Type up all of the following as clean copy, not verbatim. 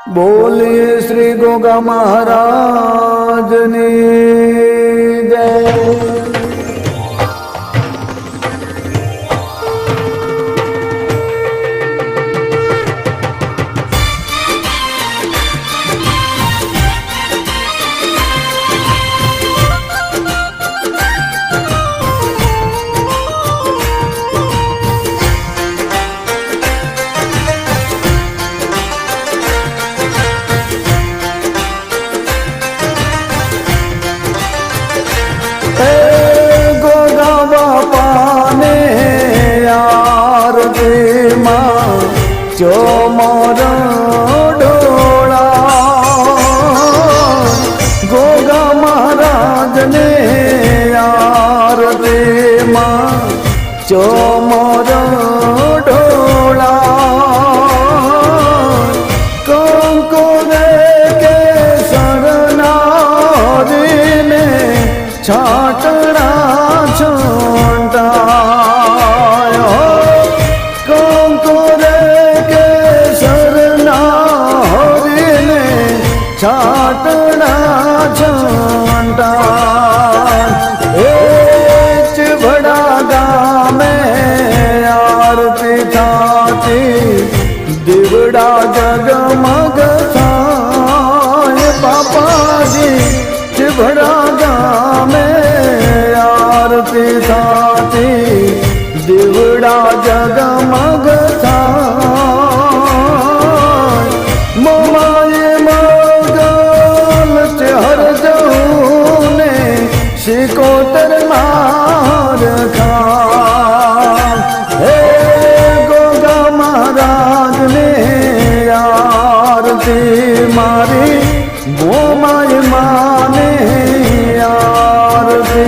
बोलिए श्री गोगा महाराज ने जय। गोगा बापा ने आरती मां चोमर डोला, गोगा महाराज ने आरती मां चोमर डोला, कंकुरे के सरनारी ने छाटड़ा छाटायो, कंकुरे के सरनारी ने छाटड़ा छाटायो। चिभड़ा गामे आरती थाती दिवड़ा जगमग थाय बापा जी। चिभड़ा गामे आरती थाती दिवड़ा जगमग थाय, मोमाए मगल चहर जऊने शिकोतर मार खान। हे गोगा महाराज ने आरती मारी, मोमाए माने आरती।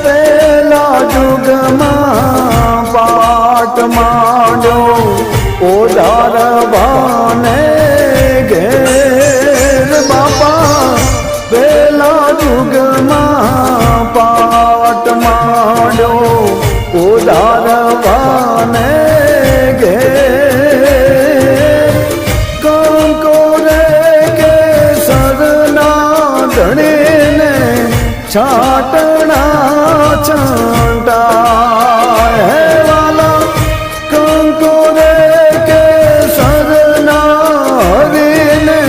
पेला जुग मां पाट मांडो ओधार भाने घेर बापा। पेला जुग मां पाट मांडो ओधार भाने घेर, कंकोरे के सरना धणी ने छाटना छाटा है वाला, कंकुरे के सरनारी ने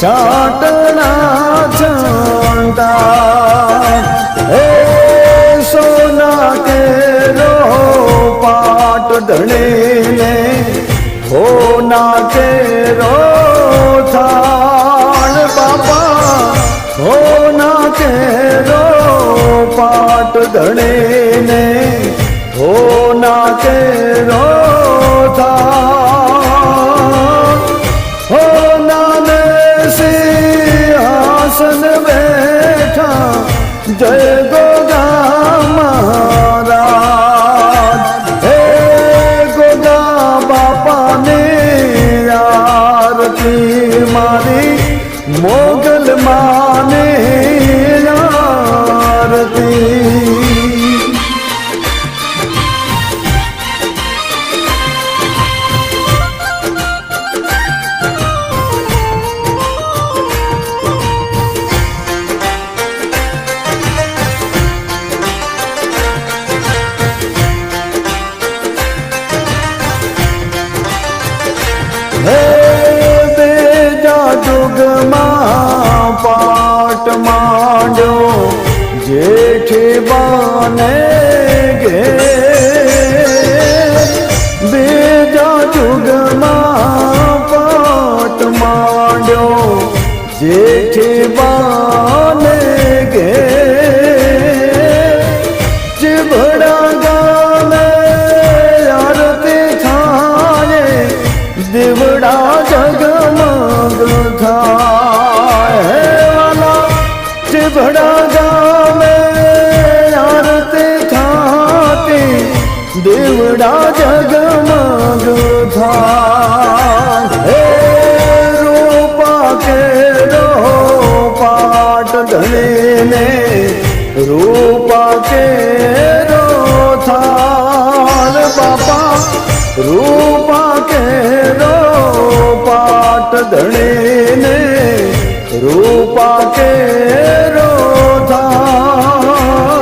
छाटना छाटा। हे सोना के रो पाट धनी ने होना के रो थान बापा, होना के रो पाट धनी ने होना के रो थान, होना ने सिंहासन बैठा जय गोगा महाराज। हे गोगा बापा ने आरती मारी, मोगल माने आरती। बेजा जुग मां पाट मांडो जेठी बाने गे, बेजा जुग मां पाट मांडो जेठी बाने गे। चिभड़ा गामे आरती थाए दिवड़ा जगमग थाय वाला। चिभड़ा गामे आरती દેવડા જગમગ થાય હે રૂપા કેરો પાટ ધણીને રૂપા કેરો થાળ બાપા રૂપા કેરો પાટ ધણીને રૂપા કેરો થાળ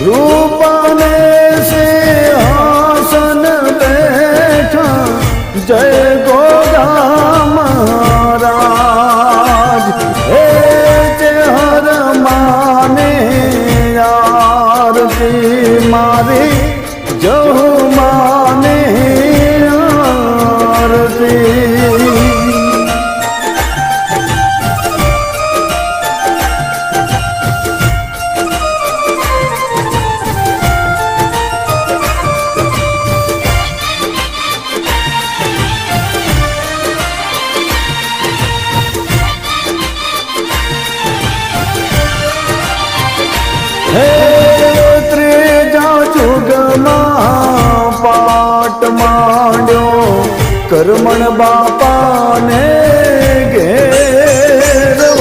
રૂપાને સિંહાસન બેઠા જય ગોગા મહારાજ હે ચહર માને આરતી મારી જહુ માને આરતી હે ત્રીજા જુગમાં પાટ માંડ્યો કરમણ બાપાને ઘેરવાલા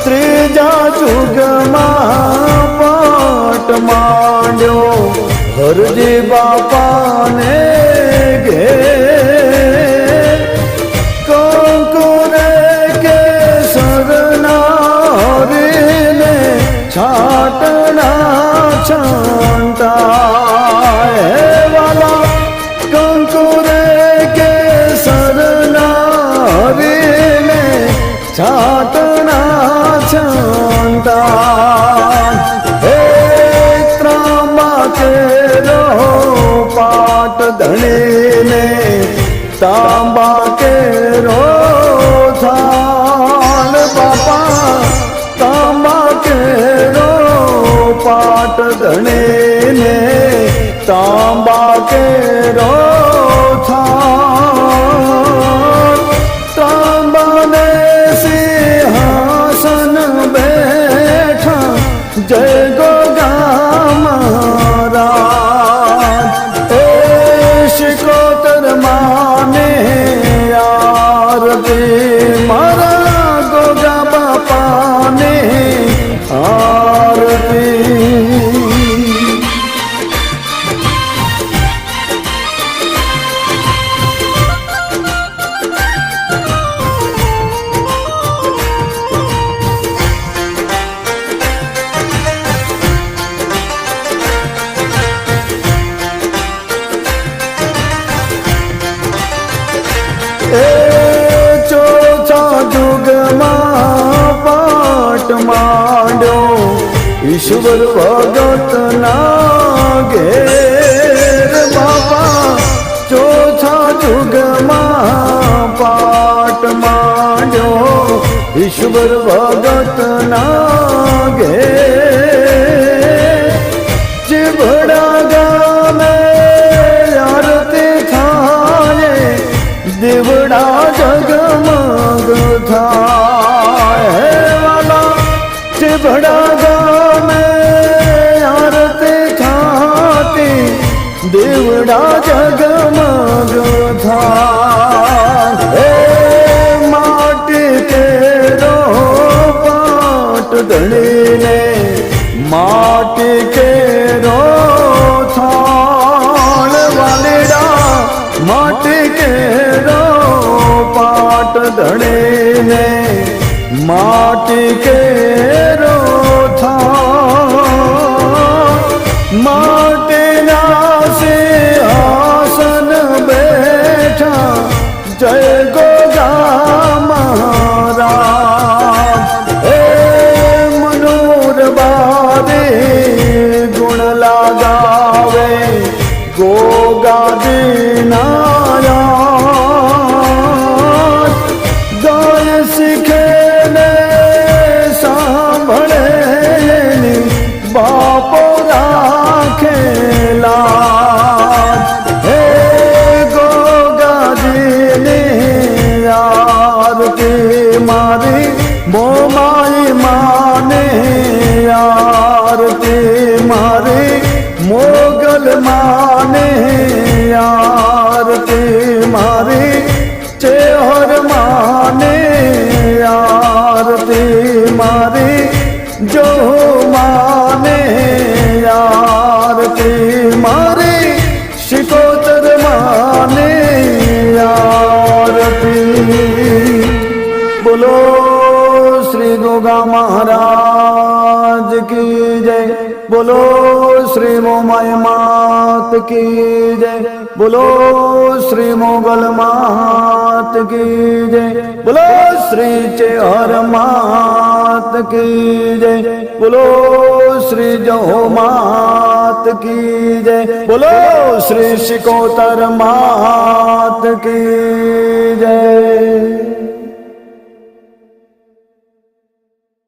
ત્રીજા જુગમાં પાટ માંડ્યો હરજી બાપાને ઘેર કંકુરે કેસરના હરીને છાટણા છાંટાય વાલા કંકુરે કેસરના હરીને છાટણા છાંટાય હે ત્રાંબા કેરો પાટ ધણીને તાંબા કેરો થાળ બાપા તાંબા કેરો પાટ ધણીને તાંબા કેરો થાળ તાંબાને સિંહાસન બેઠા જય ગોગા મહારાજ એ શિકોતર માને આરતી મારા ગોગા બાપાને આરતી ચોથા જુગમાં પાટ માંડ્યો ઈશ્વર ભગત ના ઘેર બાપા ચોથા જુગમાં પાટ માંડ્યો ઈશ્વર ભગત ના ઘેર ચીભડા ગામે આરતી થાય દેવડા જગમગ થાય હે વાલા ચીભડા ગામે આરતી થાતી દેવડા જગમગ થાય હે માટી કેરો પાટ ધણીને માટી કેરો થાળ વાલીડા માટી કેરો પાટ ધણીને માટી કેરો થાળ માટીના સિંહાસન બેઠા જય ગોગા મહારાજ હે મનોર બારે ગુણ લાગાવે ગોગા દીનાયા ગાય શીખે ને સાંભળે બાપો રાખેલા હે ગોગાજીની આરતી મારી મોમાઈ માને આરતી મારી મોગલ माने आरती मारी चेहर माने आरती मारी जो माने आरती मारी शिकोतर माने आरती। बोलो श्री गोगा महाराज की जय, बोलो श्री मोमाय मात की जय, बोलो श्री मोगल मात की जय, बोलो श्री चेहर मात की जय, बोलो श्री जहो मात की जय, बोलो श्री शिकोतर मात की जय।